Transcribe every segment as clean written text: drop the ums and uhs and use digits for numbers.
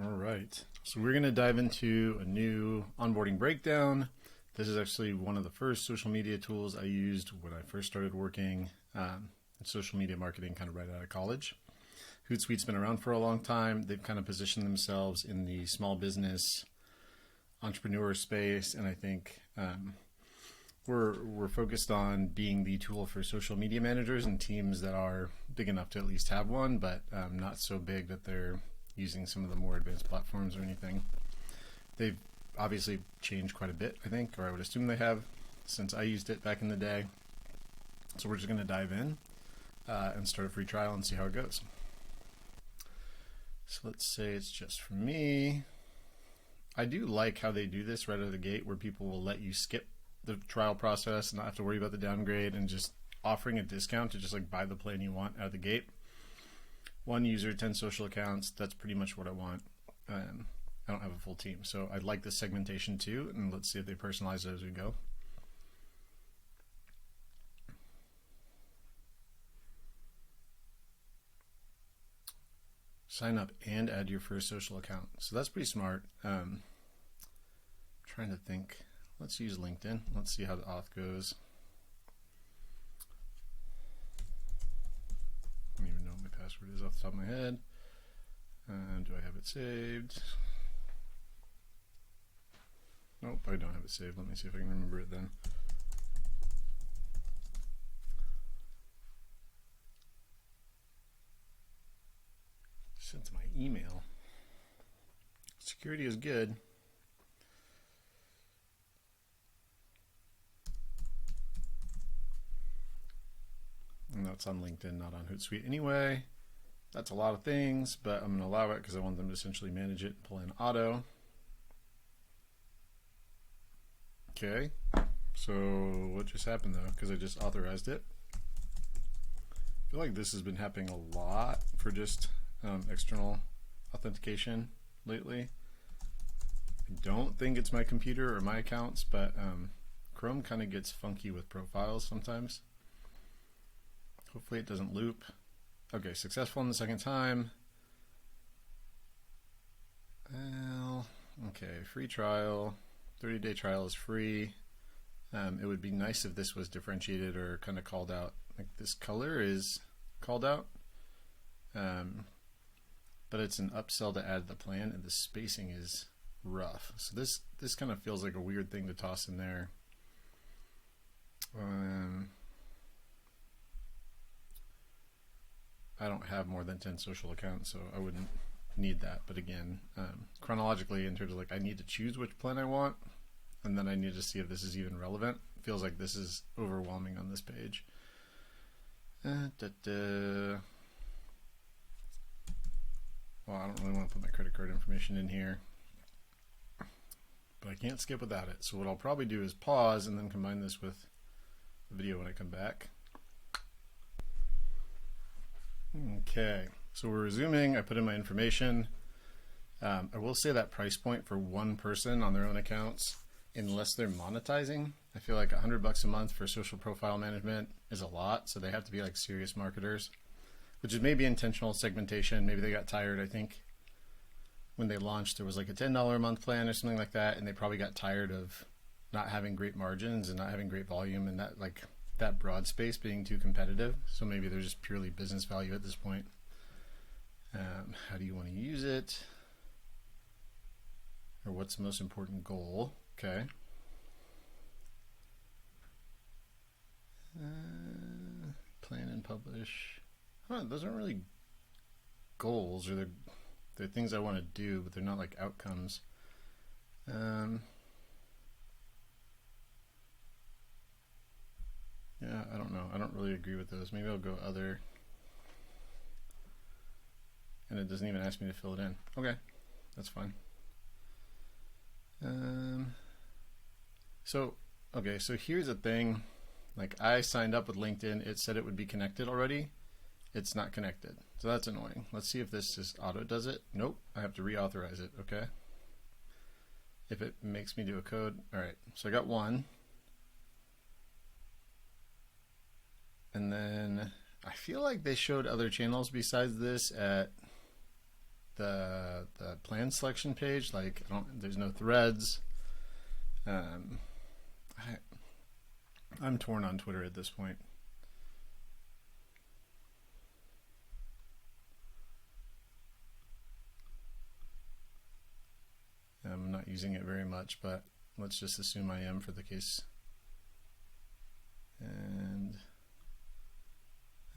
All right, so we're going to dive into a new onboarding breakdown. This is actually one of the first social media tools I used when I first started working in social media marketing, kind of right out of college. Hootsuite's been around for a long time. They've kind of positioned themselves in the small business entrepreneur space, and I think we're focused on being the tool for social media managers and teams that are big enough to at least have one, but not so big that they're using some of the more advanced platforms or anything. They've obviously changed quite a bit, I think, or I would assume they have, since I used it back in the day. So we're just going to dive in and start a free trial and see how it goes. So let's say it's just for me. I do like how they do this right out of the gate, where people will let you skip the trial process and not have to worry about the downgrade, and just offering a discount to just like buy the plan you want out of the gate. One user, 10 social accounts. That's pretty much what I want. I don't have a full team, so I'd like the segmentation too, and let's see if they personalize it as we go. Sign up and add your first social account. So that's pretty smart. Trying to think. Let's use LinkedIn. Let's see how the auth goes. I don't even know what my password is off the top of my head. Do I have it saved? Nope, I don't have it saved. Let me see if I can remember it then. Sent to my email. Security is good. And that's on LinkedIn, not on Hootsuite anyway. That's a lot of things, but I'm going to allow it because I want them to essentially manage it and pull in auto. Okay, so what just happened though? Because I just authorized it. I feel like this has been happening a lot for just external authentication lately. I don't think it's my computer or my accounts, but Chrome kind of gets funky with profiles sometimes. Hopefully it doesn't loop. Okay, successful in the second time. Well, okay, free trial. 30-day trial is free. It would be nice if this was differentiated or kind of called out. Like this color is called out. But it's an upsell to add the plan, and the spacing is rough. So this kind of feels like a weird thing to toss in there. I don't have more than 10 social accounts, so I wouldn't need that. But again, chronologically, in terms of like I need to choose which plan I want, and then I need to see if this is even relevant. It feels like this is overwhelming on this page. Well, I don't really want to put my credit card information in here, but I can't skip without it. So what I'll probably do is pause and then combine this with the video when I come back. Okay, so we're resuming. I put in my information. I will say that price point for one person on their own accounts, unless they're monetizing, I feel like $100 a month for social profile management is a lot. So they have to be like serious marketers, which is maybe intentional segmentation. Maybe they got tired. I think when they launched, there was like a $10 a month plan or something like that, and they probably got tired of not having great margins and not having great volume, and that broad space being too competitive. So maybe they're just purely business value at this point. How do you want to use it? Or what's the most important goal? Okay. Plan and publish. Those aren't really goals, or they're things I want to do, but they're not like outcomes. Yeah, I don't know. I don't really agree with those. Maybe I'll go other. And it doesn't even ask me to fill it in. Okay, that's fine. So here's the thing. Like I signed up with LinkedIn. It said it would be connected already. It's not connected. So that's annoying. Let's see if this just auto does it. Nope, I have to reauthorize it. Okay. If it makes me do a code. All right, so I got one. And then I feel like they showed other channels besides this at the plan selection page. Like there's no threads. I'm torn on Twitter at this point. I'm not using it very much, but let's just assume I am for the case. And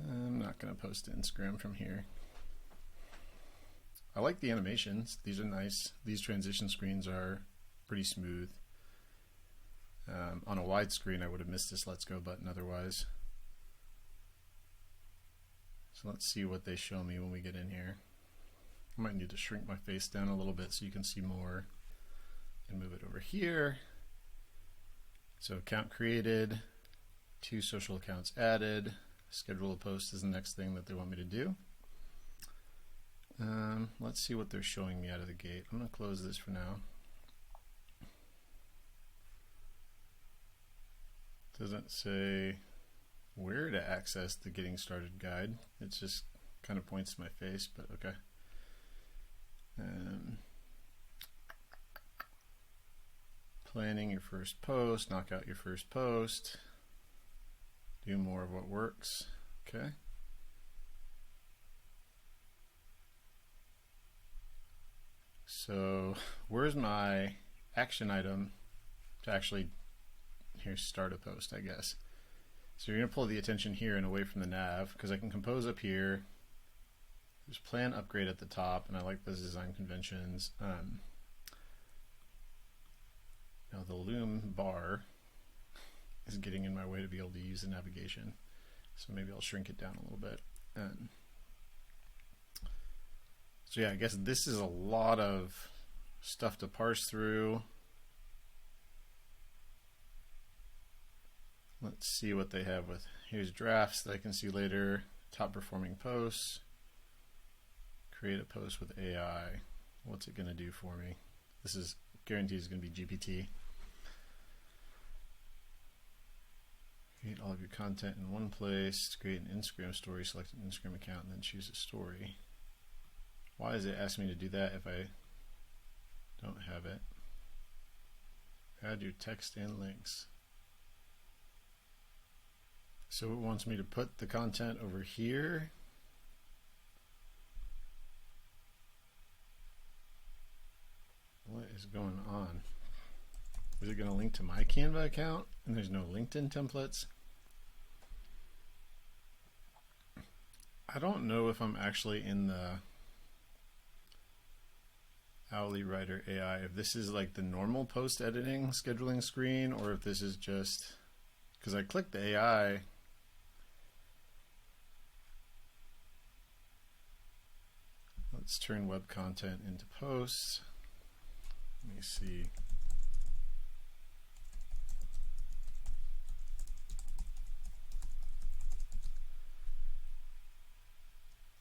I'm not going to post to Instagram from here. I like the animations. These are nice. These transition screens are pretty smooth. On a wide screen, I would have missed this Let's Go button otherwise. So let's see what they show me when we get in here. I might need to shrink my face down a little bit so you can see more. And move it over here. So account created, 2 social accounts added, schedule a post is the next thing that they want me to do. Let's see what they're showing me out of the gate. I'm going to close this for now. Doesn't say where to access the getting started guide. It just kind of points to my face, but okay. Planning your first post, knock out your first post, do more of what works. Okay. So where's my action item to actually, here's start a post, I guess. So you're going to pull the attention here and away from the nav, because I can compose up here. There's plan upgrade at the top, and I like those design conventions. Now the Loom bar is getting in my way to be able to use the navigation. So maybe I'll shrink it down a little bit. So yeah, I guess this is a lot of stuff to parse through. Let's see what they have with, here's drafts that I can see later, top performing posts, create a post with AI. What's it going to do for me? This is guaranteed is going to be GPT. Create all of your content in one place, create an Instagram story, select an Instagram account, and then choose a story. Why is it asking me to do that if I don't have it? Add your text and links. So it wants me to put the content over here. What is going on? Is it going to link to my Canva account? And there's no LinkedIn templates. I don't know if I'm actually in the Owly Writer AI, if this is like the normal post editing scheduling screen, or if this is just, because I clicked the AI. Let's turn web content into posts. Let me see.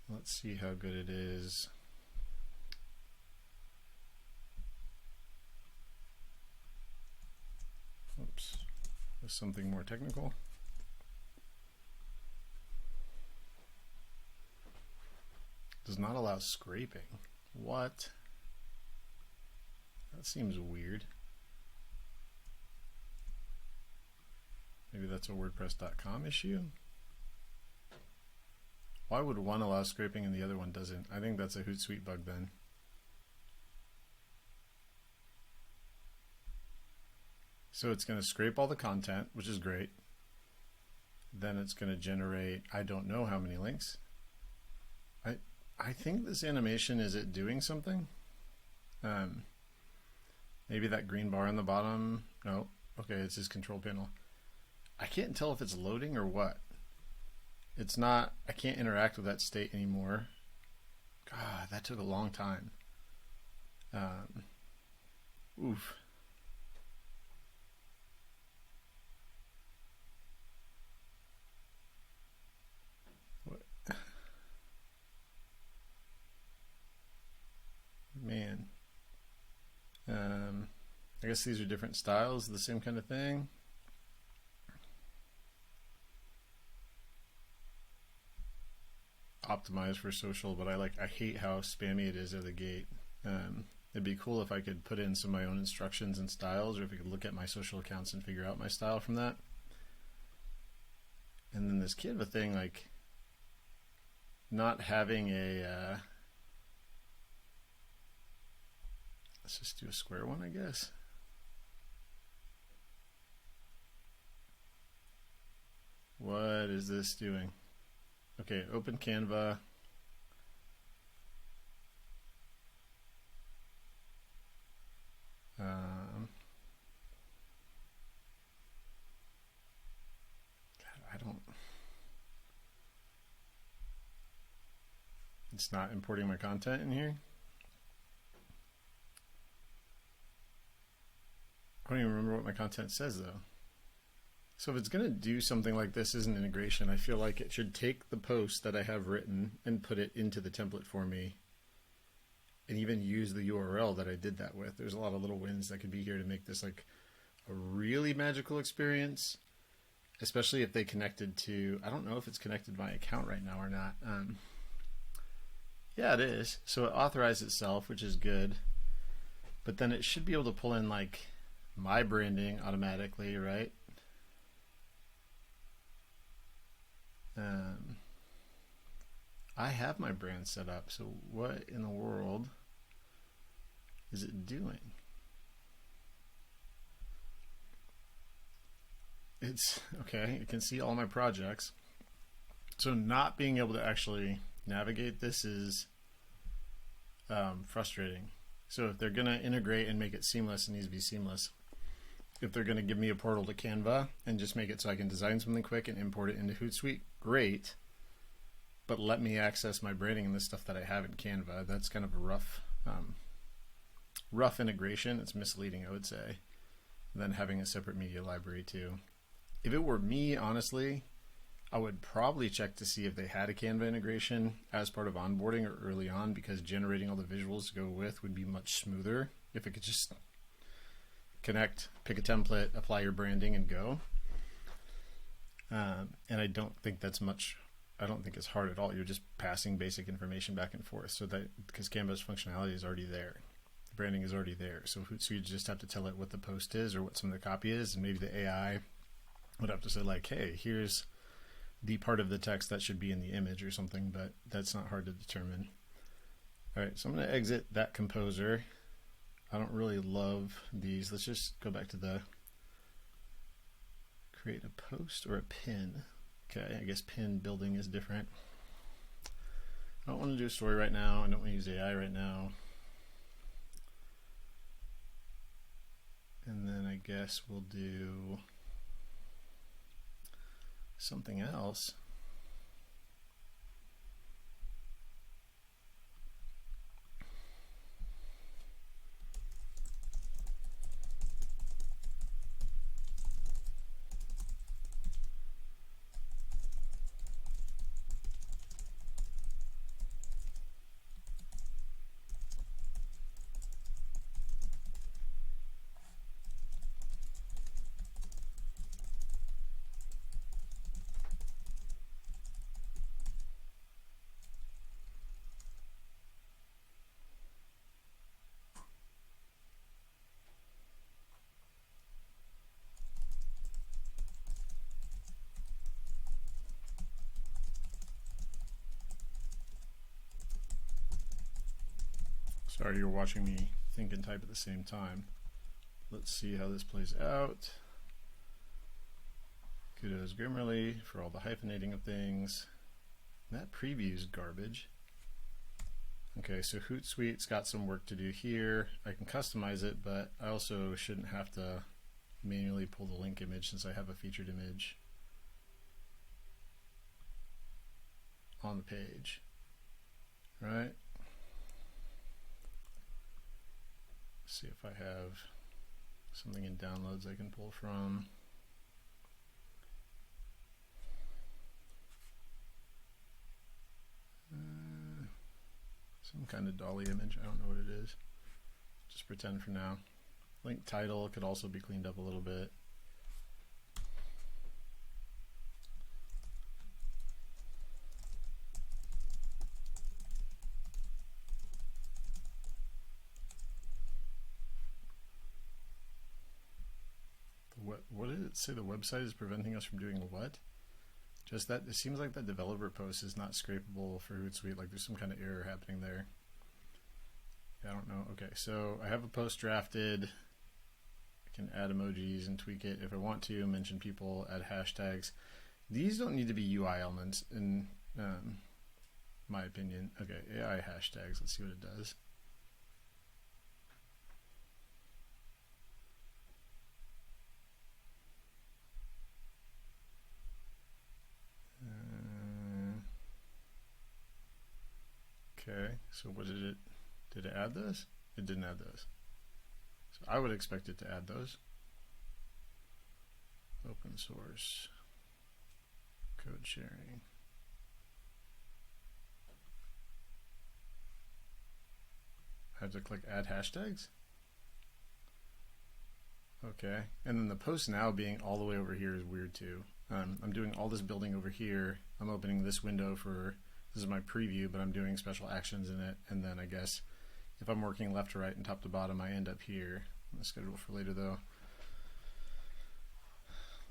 Let's see how good it is. Oops, there's something more technical. Does not allow scraping. What? That seems weird. Maybe that's a WordPress.com issue? Why would one allow scraping and the other one doesn't? I think that's a Hootsuite bug then. So it's going to scrape all the content, which is great. Then it's going to generate, I don't know how many links. I think this animation, is it doing something? Maybe that green bar on the bottom. No. Okay, it's his control panel. I can't tell if it's loading or what. It's not, I can't interact with that state anymore. God, that took a long time. Oof. What? Man. I guess these are different styles, the same kind of thing. optimized for social, but I hate how spammy it is out of the gate. It'd be cool if I could put in some of my own instructions and styles, or if I could look at my social accounts and figure out my style from that. And then this Canva thing, like not having a let's just do a square one, I guess. What is this doing? Okay, open Canva. It's not importing my content in here. I don't even remember what my content says though. So if it's going to do something like this as an integration, I feel like it should take the post that I have written and put it into the template for me, and even use the URL that I did that with. There's a lot of little wins that could be here to make this like a really magical experience, especially if they connected to, I don't know if it's connected to my account right now or not. Yeah, it is. So it authorized itself, which is good. But then it should be able to pull in like my branding automatically, right? I have my brand set up. So what in the world is it doing? It's okay. You can see all my projects. So not being able to actually navigate this is frustrating. So if they're going to integrate and make it seamless, it needs to be seamless. If they're going to give me a portal to Canva and just make it so I can design something quick and import it into Hootsuite, great. But let me access my branding and the stuff that I have in Canva. That's kind of a rough integration. It's misleading, I would say. Then having a separate media library too. If it were me, honestly, I would probably check to see if they had a Canva integration as part of onboarding or early on, because generating all the visuals to go with would be much smoother if it could just connect, pick a template, apply your branding, and go. And I don't think that's much. I don't think it's hard at all. You're just passing basic information back and forth, so that because Canva's functionality is already there, the branding is already there. So you just have to tell it what the post is or what some of the copy is, and maybe the AI would have to say like, hey, here's the part of the text that should be in the image or something, but that's not hard to determine. All right, so I'm going to exit that composer. I don't really love these. Let's just go back to the create a post or a pin. Okay, I guess pin building is different. I don't want to do a story right now. I don't want to use AI right now. And then I guess we'll do something else. Sorry, you're watching me think and type at the same time. Let's see how this plays out. Kudos Grammarly for all the hyphenating of things. That preview's garbage. Okay, so Hootsuite's got some work to do here. I can customize it, but I also shouldn't have to manually pull the link image since I have a featured image on the page, right? See if I have something in downloads I can pull from. Some kind of dolly image. I don't know what it is. Just pretend for now. Link title could also be cleaned up a little bit. what did it say? The website is preventing us from doing what? Just that, it seems like that developer post is not scrapable for Hootsuite. Like there's some kind of error happening there. I don't know. Okay, so I have a post drafted. I can add emojis and tweak it if I want to, mention people, add hashtags. These don't need to be UI elements in my opinion. Okay, AI hashtags. Let's see what it does. Okay, so what did it add those? It didn't add those. So I would expect it to add those. Open source, code sharing. I have to click add hashtags. Okay, and then the post now being all the way over here is weird too. I'm doing all this building over here. I'm opening this window for, this is my preview, but I'm doing special actions in it. And then I guess if I'm working left to right and top to bottom, I end up here. I'm gonna schedule for later though.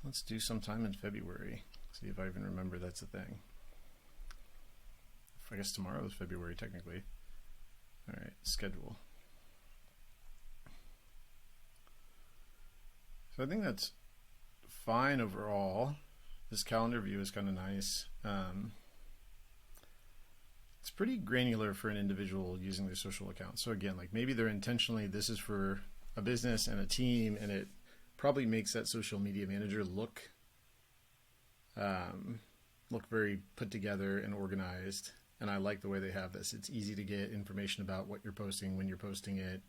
Let's do sometime in February. See if I even remember that's a thing. I guess tomorrow is February technically. All right, schedule. So I think that's fine overall. This calendar view is kind of nice. It's pretty granular for an individual using their social account. So again, like maybe they're intentionally, this is for a business and a team, and it probably makes that social media manager look very put together and organized. And I like the way they have this. It's easy to get information about what you're posting, when you're posting it.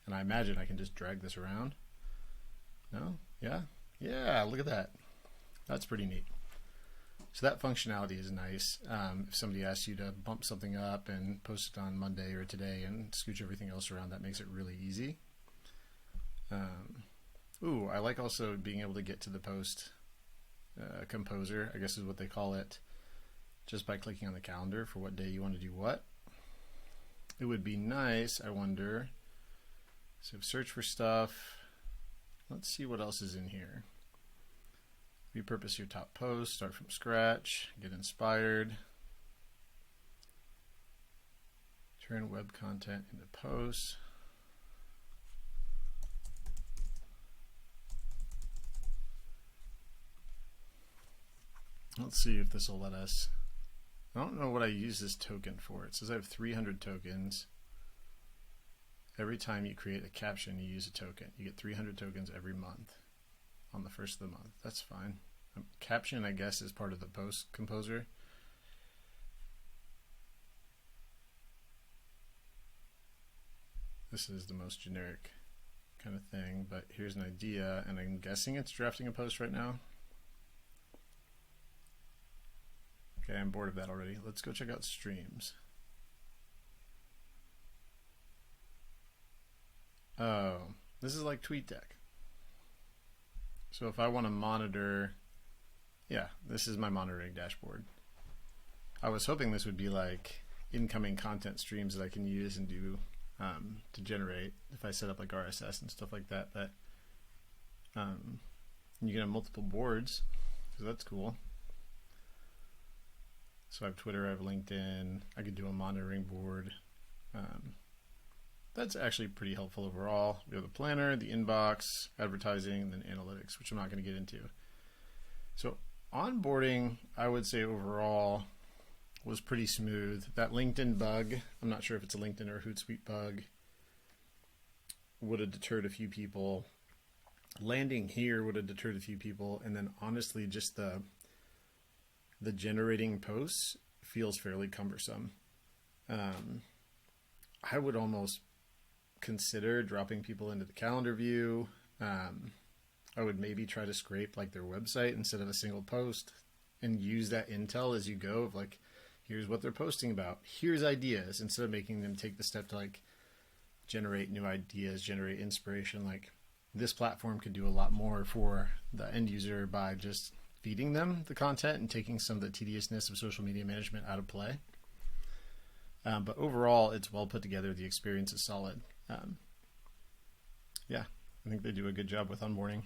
And I imagine I can just drag this around. No? Yeah? Yeah, look at that. That's pretty neat. So that functionality is nice. If somebody asks you to bump something up and post it on Monday or today and scooch everything else around, that makes it really easy. Ooh, I like also being able to get to the post composer, I guess is what they call it, just by clicking on the calendar for what day you want to do what. It would be nice, I wonder, so search for stuff. Let's see what else is in here. Repurpose your top post, start from scratch, get inspired. Turn web content into posts. Let's see if this will let us. I don't know what I use this token for. It says I have 300 tokens. Every time you create a caption, you use a token. You get 300 tokens every month on the first of the month. That's fine. Caption, I guess, is part of the post composer. This is the most generic kind of thing, but here's an idea, and I'm guessing it's drafting a post right now. Okay, I'm bored of that already. Let's go check out streams. Oh, this is like TweetDeck. So if I want to monitor, yeah, this is my monitoring dashboard. I was hoping this would be like incoming content streams that I can use and do to generate if I set up like RSS and stuff like that. But you can have multiple boards, so that's cool. So I have Twitter, I have LinkedIn, I could do a monitoring board. That's actually pretty helpful overall. We have the planner, the inbox, advertising, and then analytics, which I'm not going to get into. So onboarding, I would say overall was pretty smooth. That LinkedIn bug, I'm not sure if it's a LinkedIn or a Hootsuite bug, would have deterred a few people. Landing here would have deterred a few people. And then honestly, just the generating posts feels fairly cumbersome. I would almost consider dropping people into the calendar view. I would maybe try to scrape like their website instead of a single post and use that intel as you go of like, here's what they're posting about, here's ideas, instead of making them take the step to like generate new ideas, generate inspiration. Like this platform could do a lot more for the end user by just feeding them the content and taking some of the tediousness of social media management out of play. But overall, it's well put together. The experience is solid. Yeah, I think they do a good job with onboarding.